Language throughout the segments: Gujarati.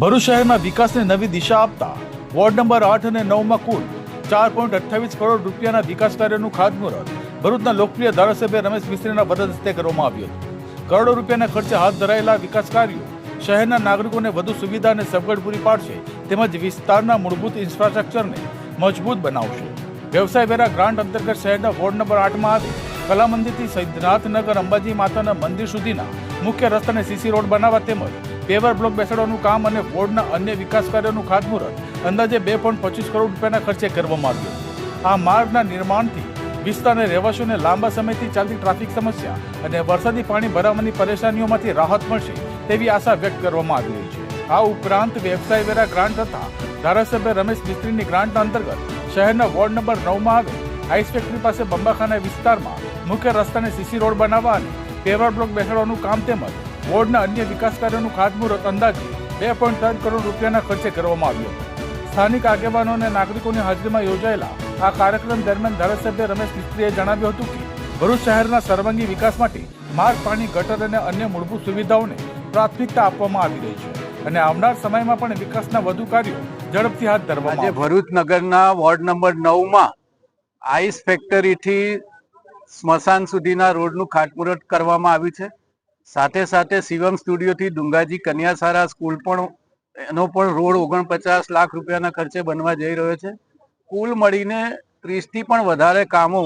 ભરૂચ શહેરના વિકાસને નવી દિશા આપતા વોર્ડ નંબર 8 અને 9 માં કુલ 4.28 કરોડ રૂપિયાના વિકાસ કાર્યોનું ખાતમુહૂર્ત ભરૂચના લોકપ્રિય ધારાસભ્ય રમેશ મિસ્ત્રીના વરદ હસ્તે કરવામાં આવ્યું હતું। કરોડો રૂપિયાના ખર્ચે હાથ ધરાયેલા વિકાસ કાર્યો શહેરના નાગરિકોને વધુ સુવિધા અને સગવડ પૂરી પાડશે તેમજ વિસ્તારના મૂળભૂત ઇન્ફ્રાસ્ટ્રક્ચરને મજબૂત બનાવશે। વ્યવસાય વેરા ગ્રાન્ટ અંતર્ગત શહેરના વોર્ડ નંબર 8 માં આવેલ કલા મંદિરથી સિદ્ધનાથનગર અંબાજી માતાના મંદિર સુધીના મુખ્ય રસ્તાને સીસી રોડ બનાવવા તેમજ પેવર બ્લોક બેસાડવાનું કામ અને વોર્ડના અન્ય વિકાસ કાર્યોનું ખાતમુહૂર્ત અંદાજે 2.25 કરોડ રૂપિયાના ખર્ચે કરવામાં આવ્યું। આ માર્ગના નિર્માણથી વિસ્તારના રહેવાસીઓને લાંબા સમયથી ચાલતી ટ્રાફિક સમસ્યા અને વરસાદી પાણી ભરાવાની પરેશાનીઓમાંથી રાહત મળશે તેવી આશા વ્યક્ત કરવામાં આવી રહી છે। આ ઉપરાંત વ્યવસાય વેરા ગ્રાન્ટ તથા ધારાસભ્ય રમેશ મિસ્ત્રીની ગ્રાન્ટ અંતર્ગત શહેરના વોર્ડ નંબર 9 માં આવેલ આઈસ ફેક્ટરી પાસે બંબાખાના વિસ્તારમાં મુખ્ય રસ્તાને સીસી રોડ બનાવવા અને પેવર બ્લોક બેસાડવાનું કામ તેમજ વોર્ડના અન્ય વિકાસ કાર્યોનું ખાતમુહૂર્ત અંદાજે 2.3 કરોડ રૂપિયાના ખર્ચે કરવામાં આવ્યું હતું। સ્થાનિક આગેવાનો અને નાગરિકોની હાજરીમાં યોજાયેલા આ કાર્યક્રમ દરમિયાન ધારાસભ્ય રમેશ મિસ્ત્રીએ જણાવ્યું હતું કે ભરૂચ શહેરના સર્વાંગી વિકાસ માટે માર્ગ, પાણી, ગટર અને અન્ય મૂળભૂત સુવિધાઓને પ્રાથમિકતા આપવામાં આવી રહી છે અને આવનાર સમયમાં પણ વિકાસના વધુ કાર્યો ઝડપથી હાથ ધરવામાં આવશે। ભરૂચ નગરના વોર્ડ નંબર 9 માં આઈસ ફેક્ટરીથી સ્મશાન સુધીના રોડનું ખાતમુહૂર્ત કરવામાં આવ્યું છે। સાથે સાથે શિવમ સ્ટુડિયોથી ડુંગાજી કન્યા શાળા સ્કૂલ પણ એનો પણ રોડ 49 લાખ રૂપિયાના ખર્ચે બનવા જઈ રહ્યો છે। કુલ મળીને 30 થી પણ વધારે કામો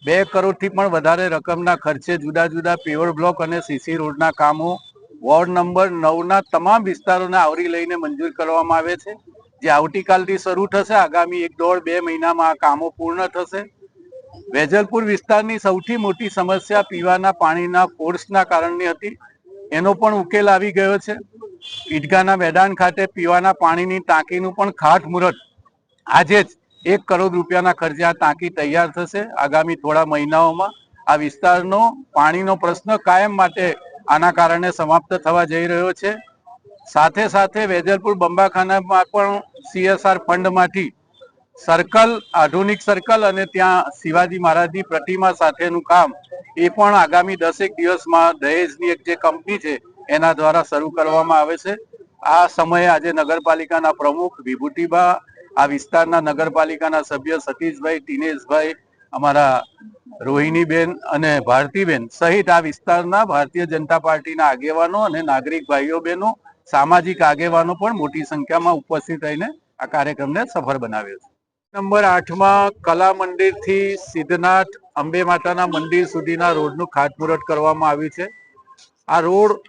2 કરોડથી પણ વધારે રકમના ખર્ચે જુદા જુદા પેવર બ્લોક અને સીસી રોડના કામો વોર્ડ નંબર 9ના તમામ વિસ્તારોને આવરી લઈને મંજૂર કરવામાં આવે છે, જે આવતીકાલથી શરૂ થશે। આગામી 1.5-2 મહિનામાં આ કામો પૂર્ણ થશે। વેજલપુર વિસ્તારની સૌથી મોટી સમસ્યા પીવાના પાણીના ફોર્સના કારણની હતી, એનો પણ ઉકેલ આવી ગયો છે। ઈદગાહના મેદાન ખાતે પીવાના પાણીની ટાંકીનું પણ ખાતમુહૂર્ત આજે જ 1 કરોડ રૂપિયાના ખર્ચે આ ટાંકી તૈયાર થશે। આગામી થોડા મહિનાઓમાં આ વિસ્તારનો પાણીનો પ્રશ્ન કાયમ માટે આના કારણે સમાપ્ત થવા જઈ રહ્યો છે। સાથે સાથે વેજલપુર બંબાખાનામાં પણ CSR ફંડમાંથી સર્કલ, આધુનિક સર્કલ અને ત્યાં શિવાજી મહારાજની પ્રતિમા સાથેનું કામ એ પણ આગામી 10 દિવસમાં દહેજની એક જે કંપની છે એના દ્વારા શરૂ કરવામાં આવે છે। આ સમયે આજે નગરપાલિકાના પ્રમુખ વિભૂતિબા, આ વિસ્તારના નગરપાલિકાના સભ્ય સતીશભાઈ, દિનેશભાઈ, અમારા રોહિણીબેન અને ભારતીબેન સહિત આ વિસ્તારના ભારતીય જનતા પાર્ટીના આગેવાનો અને નાગરિક ભાઈઓ બહેનો, સામાજિક આગેવાનો પણ મોટી સંખ્યામાં ઉપસ્થિત રહીને આ કાર્યક્રમને સફળ બનાવ્યો છે। નંબર 8માં કલા મંદિરથી સિદ્ધનાથ અંબે માતાના મંદિર સુધીના રોડનું ખાતમુહૂર્ત કરવામાં આવ્યું છે। આ રોડ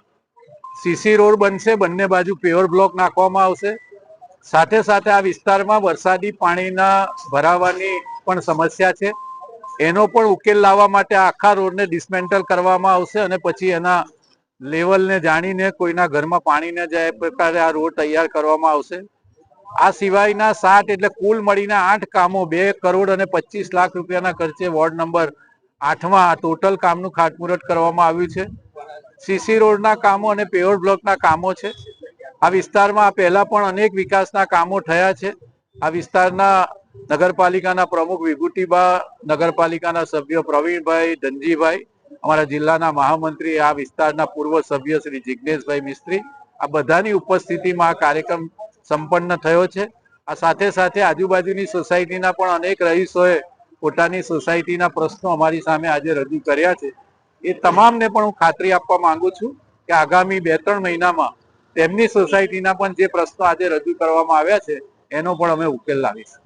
સીસી રોડ બનશે, બંને બાજુ પેવર બ્લોક નાખવામાં આવશે। સાથે સાથે આ વિસ્તારમાં વરસાદી પાણીના ભરાવાની પણ સમસ્યા છે, એનો પણ ઉકેલ લાવવા માટે આખા રોડને ડિસમેન્ટલ કરવામાં આવશે અને પછી એના લેવલને જાણીને કોઈના ઘરમાં પાણી ન જાય એ પ્રકારે આ રોડ તૈયાર કરવામાં આવશે। આ સિવાયના 7 એટલે કુલ મળીને 8 કામો 2 કરોડ અને 25 લાખ રૂપિયાના ખર્ચે વોર્ડ નંબર 8માં આ ટોટલ કામનું ખાતમુહૂર્ત કરવામાં આવ્યું છે। સીસી રોડના કામો અને પેવર બ્લોકના કામો છે। આ વિસ્તારમાં પહેલા પણ અનેક વિકાસના કામો થયા છે। આ વિસ્તારના નગરપાલિકાના પ્રમુખ વિભૂતિબા, નગરપાલિકાના સભ્ય પ્રવીણભાઈ, ધનજીભાઈ, અમારા જિલ્લાના મહામંત્રી, આ વિસ્તારના પૂર્વ સભ્ય શ્રી જિજ્ઞેશભાઈ મિસ્ત્રી, આ બધાની ઉપસ્થિતિમાં આ કાર્યક્રમ સંપન્ન થયો છે। આ સાથે સાથે આજુબાજુની સોસાયટીના પણ અનેક રહીશોએ પોતાની સોસાયટીના પ્રશ્નો અમારી સામે આજે રજૂ કર્યા છે। એ તમામને પણ હું ખાતરી આપવા માંગુ છું કે આગામી 2-3 મહિનામાં તેમની સોસાયટીના પણ જે પ્રશ્નો આજે રજૂ કરવામાં આવ્યા છે એનો પણ અમે ઉકેલ લાવીશું।